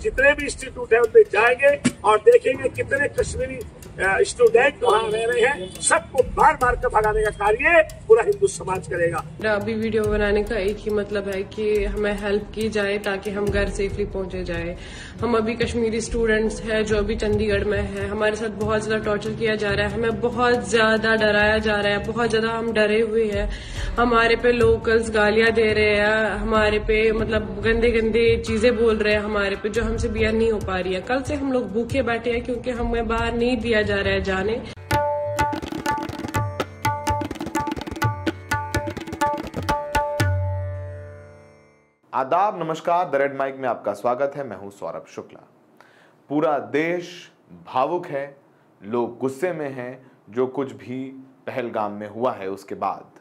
जितने भी इंस्टीट्यूट है उनपे जाएंगे और देखेंगे कितने कश्मीरी स्टूडेंट वहाँ रह रहे हैं, सबको मार मार कर भगाने का कार्य पूरा हिंदू समाज करेगा। अभी वीडियो बनाने का एक ही मतलब है कि हमें हेल्प की जाए ताकि हम घर सेफली पहुंचे जाए। हम अभी कश्मीरी स्टूडेंट्स हैं जो अभी चंडीगढ़ में है, हमारे साथ बहुत ज्यादा टॉर्चर किया जा रहा है, हमें बहुत ज्यादा डराया जा रहा है, बहुत ज्यादा हम डरे हुए हैं। हमारे पे लोकल्स गालियां दे रहे हैं, हमारे पे मतलब गंदे गंदे चीजें बोल रहे हैं हमारे पे, जो हमसे बियर नहीं हो पा रही है। कल से हम लोग भूखे बैठे हैं क्योंकि हमें बाहर नहीं दिया जा रहा है जाने। आदाब, नमस्कार। द रेड माइक में आपका स्वागत है। मैं हूं सौरभ शुक्ला। पूरा देश भावुक है, लोग गुस्से में हैं जो कुछ भी पहलगाम में हुआ है उसके बाद।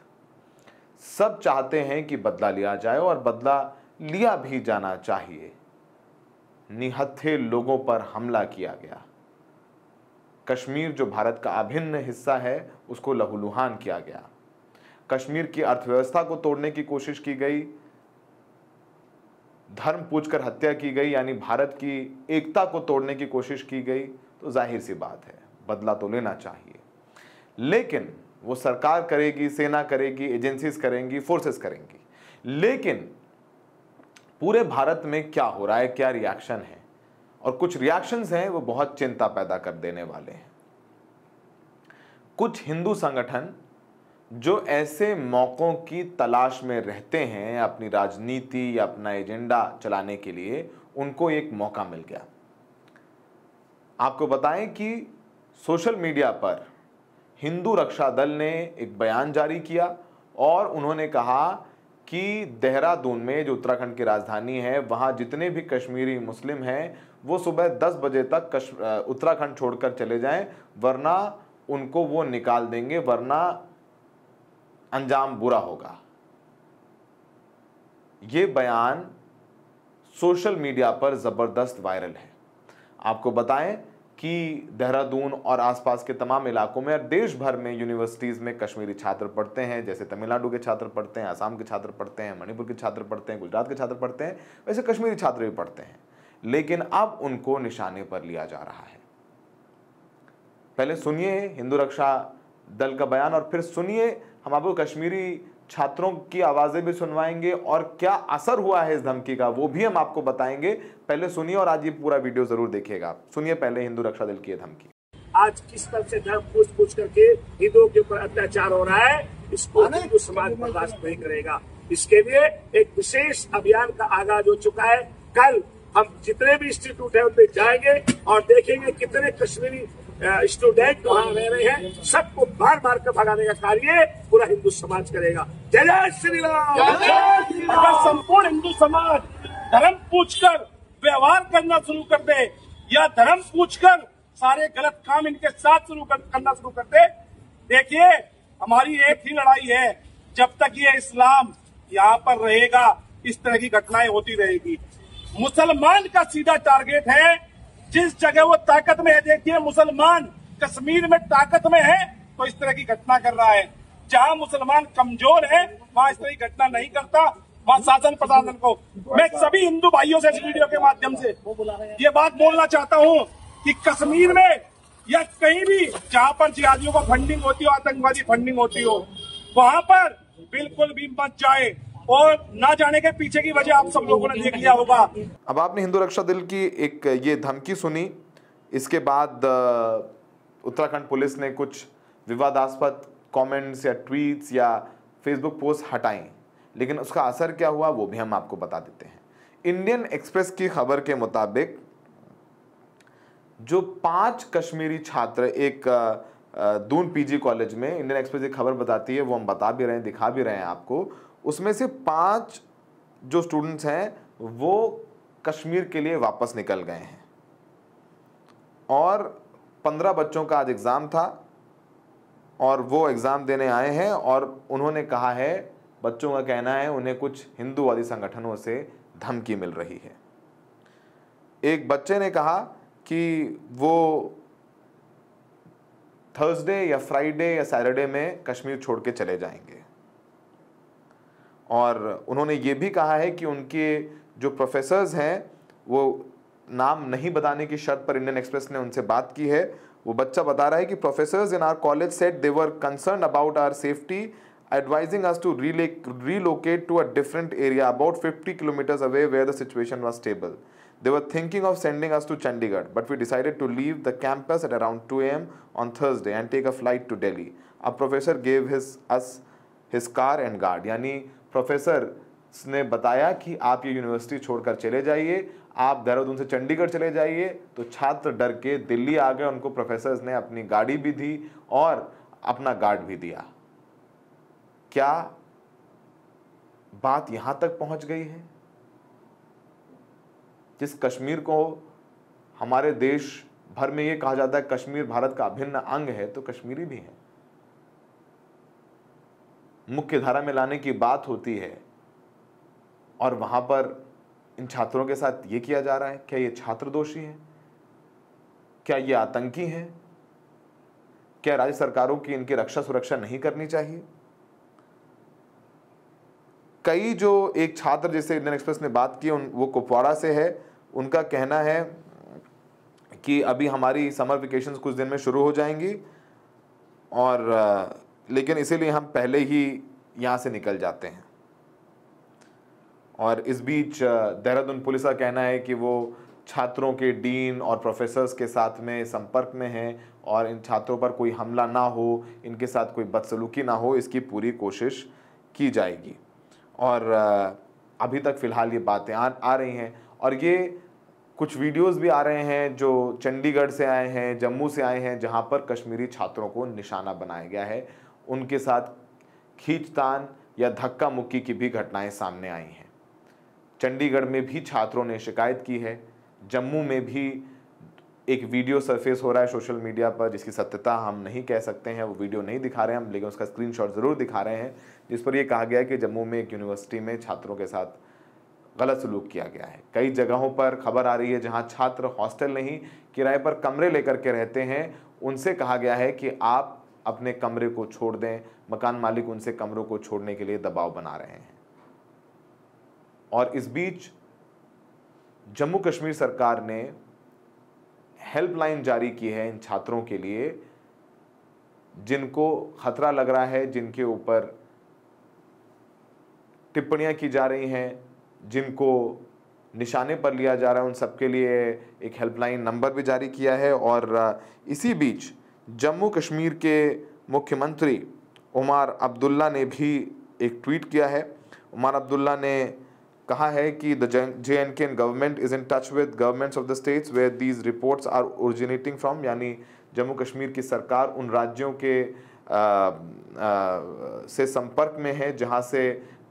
सब चाहते हैं कि बदला लिया जाए और बदला लिया भी जाना चाहिए। निहत्थे लोगों पर हमला किया गया। कश्मीर जो भारत का अभिन्न हिस्सा है उसको लहूलुहान किया गया। कश्मीर की अर्थव्यवस्था को तोड़ने की कोशिश की गई, धर्म पूछकर हत्या की गई, यानी भारत की एकता को तोड़ने की कोशिश की गई। तो जाहिर सी बात है बदला तो लेना चाहिए, लेकिन वो सरकार करेगी, सेना करेगी, एजेंसीज करेंगी, फोर्सेस करेंगी। लेकिन पूरे भारत में क्या हो रहा है, क्या रिएक्शन है, और कुछ रिएक्शंस हैं वो बहुत चिंता पैदा कर देने वाले हैं। कुछ हिंदू संगठन जो ऐसे मौकों की तलाश में रहते हैं अपनी राजनीति या अपना एजेंडा चलाने के लिए, उनको एक मौका मिल गया। आपको बताएं कि सोशल मीडिया पर हिंदू रक्षा दल ने एक बयान जारी किया और उन्होंने कहा कि देहरादून में जो उत्तराखंड की राजधानी है, वहां जितने भी कश्मीरी मुस्लिम हैं वो सुबह 10 बजे तक उत्तराखंड छोड़कर चले जाएं, वरना उनको वो निकाल देंगे, वरना अंजाम बुरा होगा। ये बयान सोशल मीडिया पर जबरदस्त वायरल है। आपको बताएं कि देहरादून और आसपास के तमाम इलाकों में और देश भर में यूनिवर्सिटीज में कश्मीरी छात्र पढ़ते हैं। जैसे तमिलनाडु के छात्र पढ़ते हैं, असम के छात्र पढ़ते हैं, मणिपुर के छात्र पढ़ते हैं, गुजरात के छात्र पढ़ते हैं, वैसे कश्मीरी छात्र भी पढ़ते हैं। लेकिन अब उनको निशाने पर लिया जा रहा है। पहले सुनिए हिंदू रक्षा दल का बयान और फिर सुनिए, हम आपको कश्मीरी छात्रों की आवाजें भी सुनवाएंगे और क्या असर हुआ है इस धमकी का वो भी हम आपको बताएंगे। पहले सुनिए और आज ये पूरा वीडियो जरूर देखिएगा। सुनिए पहले हिंदू रक्षा दल की ये धमकी। आज किस तरह से धर्म पूछ करके हिंदुओं के ऊपर अत्याचार हो रहा है, इसको हिंदू समाज बर्दाश्त नहीं करेगा। इसके लिए एक विशेष अभियान का आगाज हो चुका है। कल हम जितने भी इंस्टीट्यूट है उनपे जाएंगे और देखेंगे कितने कश्मीरी स्टूडेंट वहाँ रह रहे हैं, सबको मार मार कर भगाने का कार्य पूरा हिंदू समाज करेगा। जय जय श्री राम। अगर संपूर्ण हिंदू समाज धर्म पूछकर व्यवहार करना शुरू कर दे या धर्म पूछकर सारे गलत काम इनके साथ करना शुरू कर दे, देखिए हमारी एक ही लड़ाई है, जब तक ये इस्लाम यहाँ पर रहेगा इस तरह की घटनाएं होती रहेगी। मुसलमान का सीधा टारगेट है, जिस जगह वो ताकत में है, देखिए मुसलमान कश्मीर में ताकत में है तो इस तरह की घटना कर रहा है। जहां मुसलमान कमजोर है वहां इस तरह की घटना नहीं करता। वहां शासन प्रशासन को मैं सभी हिंदू भाइयों से इस वीडियो के माध्यम से ये बात बोलना चाहता हूं कि कश्मीर में या कहीं भी जहां पर जिहादियों को फंडिंग होती हो, आतंकवादी फंडिंग होती हो, वहां पर बिल्कुल भी मत जाए। और ना जाने के पीछे की वजह आप सब लोगों ने देख लिया होगा। अब आपने हिंदू रक्षा दल की एक ये धमकी सुनी, इसके बाद उत्तराखंड पुलिस ने कुछ विवादास्पद कमेंट्स या ट्वीट्स या फेसबुक पोस्ट हटाई, लेकिन उसका असर क्या हुआ वो भी हम आपको बता देते हैं। इंडियन एक्सप्रेस की खबर के मुताबिक जो 5 कश्मीरी छात्र एक दून पीजी कॉलेज में, इंडियन एक्सप्रेस की खबर बताती है, वो हम बता भी रहे हैं, दिखा भी रहे हैं आपको, उसमें से 5 जो स्टूडेंट्स हैं वो कश्मीर के लिए वापस निकल गए हैं और 15 बच्चों का आज एग्ज़ाम था और वो एग्ज़ाम देने आए हैं और उन्होंने कहा है, बच्चों का कहना है उन्हें कुछ हिंदूवादी संगठनों से धमकी मिल रही है। एक बच्चे ने कहा कि वो थर्सडे या फ्राइडे या सैटरडे में कश्मीर छोड़ के चले जाएंगे और उन्होंने ये भी कहा है कि उनके जो प्रोफेसर्स हैं वो नाम नहीं बताने की शर्त पर इंडियन एक्सप्रेस ने उनसे बात की है। वो बच्चा बता रहा है कि professors in our college said they were concern about our safety, advising us to relocate to a different area about 50 kilometers away where the situation was stable. They were thinking of sending us to Chandigarh, but we decided to leave the campus at around 2 a.m. on Thursday and take a flight to Delhi. A professor gave us his car and guard. यानी professor ने बताया कि आप ये university छोड़कर चले जाइए, आप देहरादून से चंडीगढ़ चले जाइए। तो छात्र डर के दिल्ली आ गए, उनको प्रोफेसर्स ने अपनी गाड़ी भी दी और अपना गार्ड भी दिया। क्या बात यहां तक पहुंच गई है? जिस कश्मीर को हमारे देश भर में यह कहा जाता है कश्मीर भारत का अभिन्न अंग है, तो कश्मीरी भी है। मुख्य धारा में लाने की बात होती है और वहां पर इन छात्रों के साथ ये किया जा रहा है। क्या ये छात्र दोषी है? क्या ये आतंकी है? क्या राज्य सरकारों की इनकी रक्षा सुरक्षा नहीं करनी चाहिए? कई जो एक छात्र जिससे इंडियन एक्सप्रेस ने बात की वो कुपवाड़ा से है। उनका कहना है कि अभी हमारी समर वेकेशंस कुछ दिन में शुरू हो जाएंगी और लेकिन इसीलिए हम पहले ही यहाँ से निकल जाते हैं। और इस बीच देहरादून पुलिस का कहना है कि वो छात्रों के डीन और प्रोफेसर्स के साथ में संपर्क में हैं और इन छात्रों पर कोई हमला ना हो, इनके साथ कोई बदसलूकी ना हो, इसकी पूरी कोशिश की जाएगी। और अभी तक फ़िलहाल ये बातें आ रही हैं और ये कुछ वीडियोस भी आ रहे हैं जो चंडीगढ़ से आए हैं, जम्मू से आए हैं, जहां पर कश्मीरी छात्रों को निशाना बनाया गया है। उनके साथ खींचतान या धक्का मुक्की की भी घटनाएं सामने आई हैं। चंडीगढ़ में भी छात्रों ने शिकायत की है। जम्मू में भी एक वीडियो सरफेस हो रहा है सोशल मीडिया पर, जिसकी सत्यता हम नहीं कह सकते हैं, वो वीडियो नहीं दिखा रहे हैं हम, लेकिन उसका स्क्रीनशॉट ज़रूर दिखा रहे हैं, जिस पर यह कहा गया है कि जम्मू में एक यूनिवर्सिटी में छात्रों के साथ गलत सलूक किया गया है। कई जगहों पर खबर आ रही है जहां छात्र हॉस्टल नहीं, किराए पर कमरे लेकर के रहते हैं, उनसे कहा गया है कि आप अपने कमरे को छोड़ दें। मकान मालिक उनसे कमरों को छोड़ने के लिए दबाव बना रहे हैं। और इस बीच जम्मू कश्मीर सरकार ने हेल्पलाइन जारी की है इन छात्रों के लिए जिनको खतरा लग रहा है, जिनके ऊपर टिप्पणियां की जा रही हैं, जिनको निशाने पर लिया जा रहा है, उन सबके लिए एक हेल्पलाइन नंबर भी जारी किया है। और इसी बीच जम्मू कश्मीर के मुख्यमंत्री उमर अब्दुल्ला ने भी एक ट्वीट किया है। उमर अब्दुल्ला ने कहा है कि the JNK government is in touch with governments of the states where these reports are originating from, यानी जम्मू कश्मीर की सरकार उन राज्यों के से संपर्क में है जहां से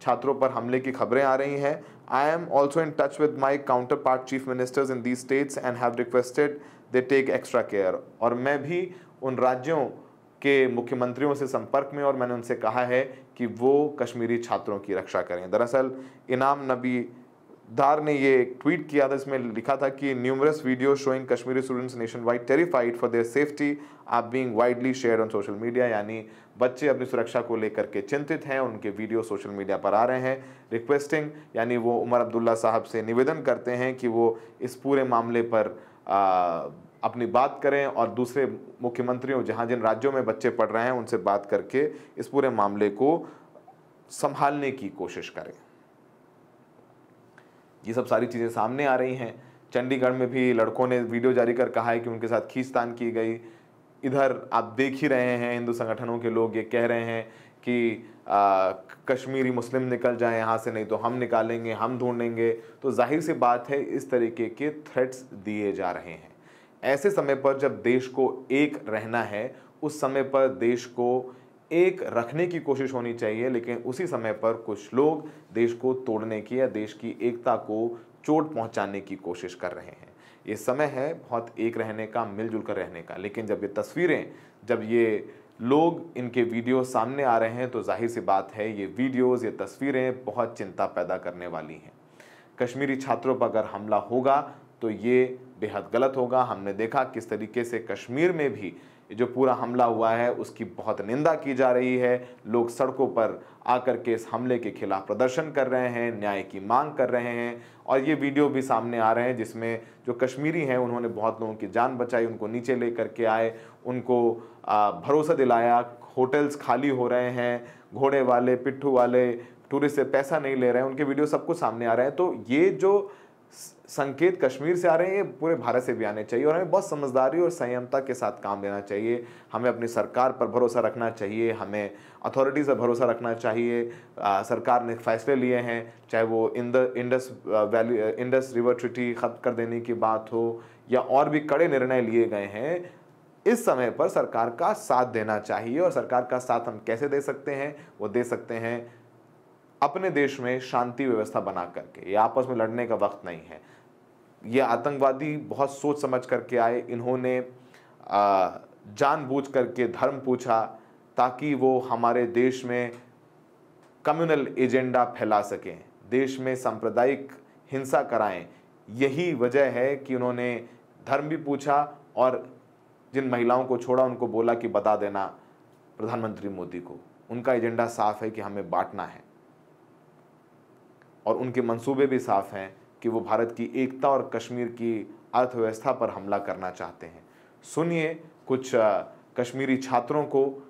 छात्रों पर हमले की खबरें आ रही हैं। I am also in touch with my counterpart chief ministers in these states and have requested they take extra care. और मैं भी उन राज्यों के मुख्यमंत्रियों से संपर्क में और मैंने उनसे कहा है कि वो कश्मीरी छात्रों की रक्षा करें। दरअसल इनाम नबी दार ने ये ट्वीट किया था, इसमें लिखा था कि numerous video showing Kashmiri students nationwide terrified for their safety are being widely shared on social media, यानी बच्चे अपनी सुरक्षा को लेकर के चिंतित हैं, उनके वीडियो सोशल मीडिया पर आ रहे हैं। रिक्वेस्टिंग यानी वो उमर अब्दुल्ला साहब से निवेदन करते हैं कि वो इस पूरे मामले पर अपनी बात करें और दूसरे मुख्यमंत्रियों जहां जिन राज्यों में बच्चे पढ़ रहे हैं उनसे बात करके इस पूरे मामले को संभालने की कोशिश करें। ये सब सारी चीज़ें सामने आ रही हैं। चंडीगढ़ में भी लड़कों ने वीडियो जारी कर कहा है कि उनके साथ खींचतान की गई। इधर आप देख ही रहे हैं हिंदू संगठनों के लोग ये कह रहे हैं कि कश्मीरी मुस्लिम निकल जाएं यहाँ से, नहीं तो हम निकालेंगे, हम ढूंढेंगे। तो जाहिर सी बात है इस तरीके के थ्रेट्स दिए जा रहे हैं। ऐसे समय पर जब देश को एक रहना है, उस समय पर देश को एक रखने की कोशिश होनी चाहिए, लेकिन उसी समय पर कुछ लोग देश को तोड़ने की या देश की एकता को चोट पहुंचाने की कोशिश कर रहे हैं। ये समय है बहुत एक रहने का, मिलजुल कर रहने का। लेकिन जब ये तस्वीरें, जब ये लोग, इनके वीडियो सामने आ रहे हैं तो जाहिर सी बात है ये वीडियोज़, ये तस्वीरें बहुत चिंता पैदा करने वाली हैं। कश्मीरी छात्रों पर अगर हमला होगा तो ये बेहद गलत होगा। हमने देखा किस तरीके से कश्मीर में भी ये जो पूरा हमला हुआ है उसकी बहुत निंदा की जा रही है। लोग सड़कों पर आकर के इस हमले के खिलाफ प्रदर्शन कर रहे हैं, न्याय की मांग कर रहे हैं। और ये वीडियो भी सामने आ रहे हैं जिसमें जो कश्मीरी हैं उन्होंने बहुत लोगों की जान बचाई, उनको नीचे ले करके आए, उनको भरोसा दिलाया। होटल्स खाली हो रहे हैं, घोड़े वाले, पिट्ठू वाले टूरिस्ट से पैसा नहीं ले रहे हैं, उनके वीडियो सब कुछ सामने आ रहे हैं। तो ये जो संकेत कश्मीर से आ रहे हैं ये पूरे भारत से भी आने चाहिए और हमें बहुत समझदारी और संयमता के साथ काम लेना चाहिए। हमें अपनी सरकार पर भरोसा रखना चाहिए, हमें अथॉरिटीज़ पर भरोसा रखना चाहिए। सरकार ने फैसले लिए हैं, चाहे वो इंडस रिवर ट्रीटी ख़त्म कर देने की बात हो या और भी कड़े निर्णय लिए गए हैं। इस समय पर सरकार का साथ देना चाहिए और सरकार का साथ हम कैसे दे सकते हैं? वो दे सकते हैं अपने देश में शांति व्यवस्था बना करके। ये आपस में लड़ने का वक्त नहीं है। ये आतंकवादी बहुत सोच समझ करके आए, इन्होंने जानबूझ करके धर्म पूछा ताकि वो हमारे देश में कम्युनल एजेंडा फैला सकें, देश में सांप्रदायिक हिंसा कराएं। यही वजह है कि उन्होंने धर्म भी पूछा और जिन महिलाओं को छोड़ा उनको बोला कि बता देना प्रधानमंत्री मोदी को। उनका एजेंडा साफ है कि हमें बांटना है और उनके मंसूबे भी साफ हैं कि वो भारत की एकता और कश्मीर की अर्थव्यवस्था पर हमला करना चाहते हैं। सुनिए कुछ कश्मीरी छात्रों को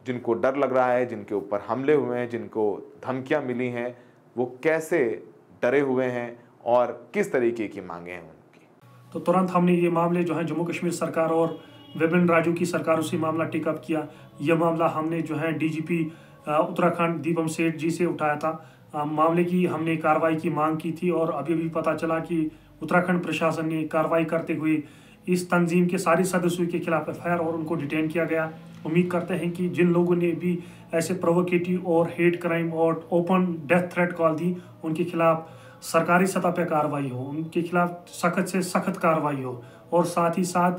जिनको डर लग रहा है, जिनके ऊपर हमले हुए हैं, जिनको धमकियां मिली हैं, वो कैसे डरे हुए हैं और किस तरीके की मांगे हैं उनकी। तो तुरंत हमने ये मामले जो है जम्मू कश्मीर सरकार और विभिन्न राज्यों की सरकारों से मामला टेकअप किया। यह मामला हमने जो है डीजीपी उत्तराखंड दीपम सेठ जी से उठाया था। मामले की हमने कार्रवाई की मांग की थी और अभी भी पता चला कि उत्तराखंड प्रशासन ने कार्रवाई करते हुए इस तंजीम के सारे सदस्यों के खिलाफ एफआईआर और उनको डिटेन किया गया। उम्मीद करते हैं कि जिन लोगों ने भी ऐसे प्रोवोकेटिव और हेट क्राइम और ओपन डेथ थ्रेट कॉल दी उनके खिलाफ सरकारी सतह पर कार्रवाई हो, उनके खिलाफ सख्त से सख्त कार्रवाई हो। और साथ ही साथ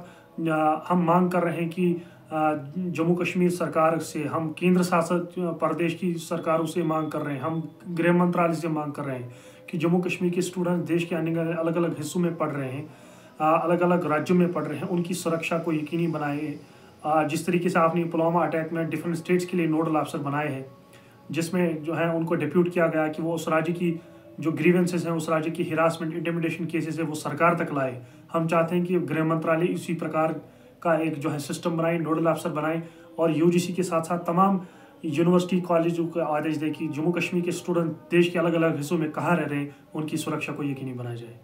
हम मांग कर रहे हैं कि जम्मू कश्मीर सरकार से, हम केंद्र शासित प्रदेश की सरकारों से मांग कर रहे हैं, हम गृह मंत्रालय से मांग कर रहे हैं कि जम्मू कश्मीर के स्टूडेंट देश के अलग अलग हिस्सों में पढ़ रहे हैं, अलग अलग राज्यों में पढ़ रहे हैं, उनकी सुरक्षा को यकीनी बनाए। जिस तरीके से आपने पुलवामा अटैक में डिफरेंट स्टेट्स के लिए नोडल अफसर बनाए हैं, जिसमें जो है उनको डिप्यूट किया गया कि वो उस राज्य की जो ग्रीवेंसेस हैं, उस राज्य की हिरासमेंट इंटिमिडेशन केसेस है, वो सरकार तक लाए। हम चाहते हैं कि गृह मंत्रालय इसी प्रकार का एक जो है सिस्टम बनाए, नोडल अफसर बनाए और यूजीसी के साथ साथ तमाम यूनिवर्सिटी कॉलेजों को आदेश दे कि जम्मू कश्मीर के स्टूडेंट देश के अलग अलग हिस्सों में कहाँ रह रहे हैं, उनकी सुरक्षा को यकीनी बनाया जाए।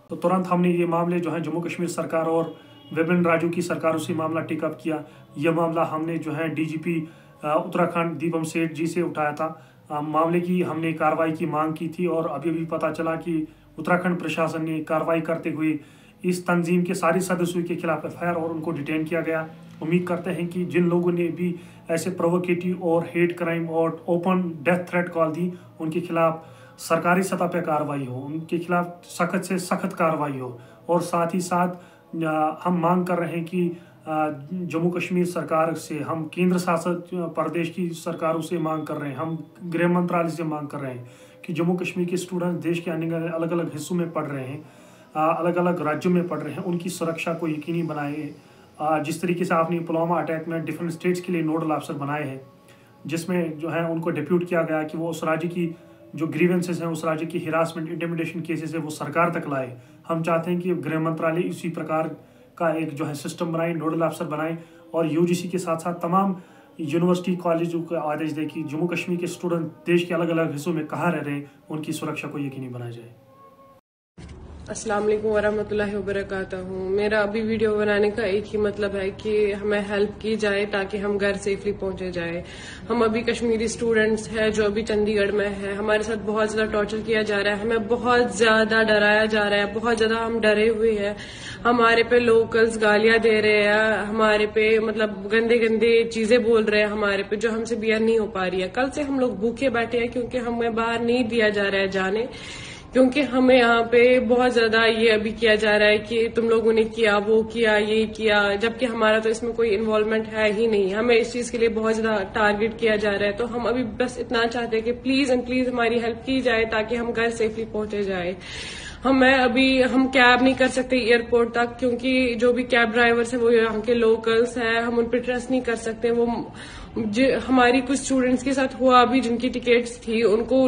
तो तुरंत हमने ये मामले जो है जम्मू कश्मीर सरकार और विभिन्न राज्यों की सरकारों से मामला टेकअप किया। यह मामला हमने जो है डीजीपी उत्तराखंड दीपम सेठ जी से उठाया था। मामले की हमने कार्रवाई की मांग की थी और अभी भी पता चला कि उत्तराखंड प्रशासन ने कार्रवाई करते हुए इस तंजीम के सारे सदस्यों के खिलाफ एफआईआर और उनको डिटेन किया गया। उम्मीद करते हैं कि जिन लोगों ने भी ऐसे प्रोवोकेटिव और हेट क्राइम और ओपन डेथ थ्रेट कॉल दी उनके खिलाफ सरकारी सतह पर कार्रवाई हो, उनके खिलाफ सख्त से सख्त कार्रवाई हो। और साथ ही साथ हम मांग कर रहे हैं कि जम्मू कश्मीर सरकार से, हम केंद्र शासित प्रदेश की सरकारों से मांग कर रहे हैं, हम गृह मंत्रालय से मांग कर रहे हैं कि जम्मू कश्मीर के स्टूडेंट देश के अलग अलग हिस्सों में पढ़ रहे हैं, अलग अलग राज्यों में पढ़ रहे हैं, उनकी सुरक्षा को यकीनी बनाए। जिस तरीके से आपने पुलवामा अटैक में डिफरेंट स्टेट्स के लिए नोडल अफसर बनाए हैं, जिसमें जो है उनको डिप्यूट किया गया कि वो उस राज्य की जो ग्रीवेंसेस हैं, उस राज्य की हिरासमेंट इंटिमिडेशन केसेस है, वो सरकार तक लाए। हम चाहते हैं कि गृह मंत्रालय इसी प्रकार का एक जो है सिस्टम बनाए, नोडल अफसर बनाए और यूजीसी के साथ साथ तमाम यूनिवर्सिटी कॉलेजों को आदेश दे कि जम्मू कश्मीर के स्टूडेंट देश के अलग अलग हिस्सों में कहाँ रह रहे हैं, उनकी सुरक्षा को यकीनी बनाया जाए। अस्सलाम वालेकुम वरहमतुल्लाहि वबरकातुहू। मेरा अभी वीडियो बनाने का एक ही मतलब है कि हमें हेल्प की जाए ताकि हम घर सेफली पहुंचे जाए। हम अभी कश्मीरी स्टूडेंट्स हैं जो अभी चंडीगढ़ में है, हमारे साथ बहुत ज्यादा टॉर्चर किया जा रहा है, हमें बहुत ज्यादा डराया जा रहा है, बहुत ज्यादा हम डरे हुए हैं। हमारे पे लोकल्स गालियां दे रहे हैं, हमारे पे मतलब गंदे गंदे चीजें बोल रहे हैं हमारे पे, जो हमसे बियर नहीं हो पा रही है। कल से हम लोग भूखे बैठे हैं क्योंकि हमें बाहर नहीं दिया जा रहा है जाने, क्योंकि हमें यहाँ पे बहुत ज्यादा ये अभी किया जा रहा है कि तुम लोगों ने किया, वो किया, ये किया, जबकि हमारा तो इसमें कोई इन्वॉल्वमेंट है ही नहीं। हमें इस चीज के लिए बहुत ज्यादा टारगेट किया जा रहा है। तो हम अभी बस इतना चाहते हैं कि प्लीज एंड प्लीज हमारी हेल्प की जाए ताकि हम घर सेफली पहुंचे जाए। हम कैब नहीं कर सकते एयरपोर्ट तक, क्योंकि जो भी कैब ड्राइवर्स है वो यहाँ के लोकल्स हैं, हम उन पर ट्रस्ट नहीं कर सकते। वो हमारी कुछ स्टूडेंट्स के साथ हुआ अभी, जिनकी टिकट्स थी उनको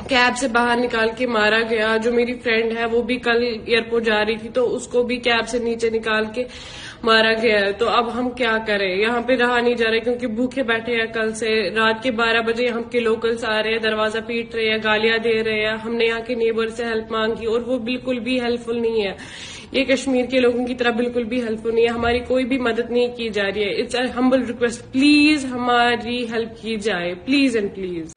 कैब से बाहर निकाल के मारा गया। जो मेरी फ्रेंड है वो भी कल एयरपोर्ट जा रही थी तो उसको भी कैब से नीचे निकाल के मारा गया है। तो अब हम क्या करें, यहाँ पे रहा नहीं जा रहा क्योंकि भूखे बैठे हैं। कल से रात के 12 बजे यहाँ के लोकल्स आ रहे हैं, दरवाजा पीट रहे हैं, गालियां दे रहे हैं। हमने यहाँ के नेबर से हेल्प मांगी और वो बिल्कुल भी हेल्पफुल नहीं है। ये कश्मीर के लोगों की तरह बिल्कुल भी हेल्पफुल नहीं है, हमारी कोई भी मदद नहीं की जा रही है। It's a humble request, please हमारी हेल्प की जाए, प्लीज एंड प्लीज।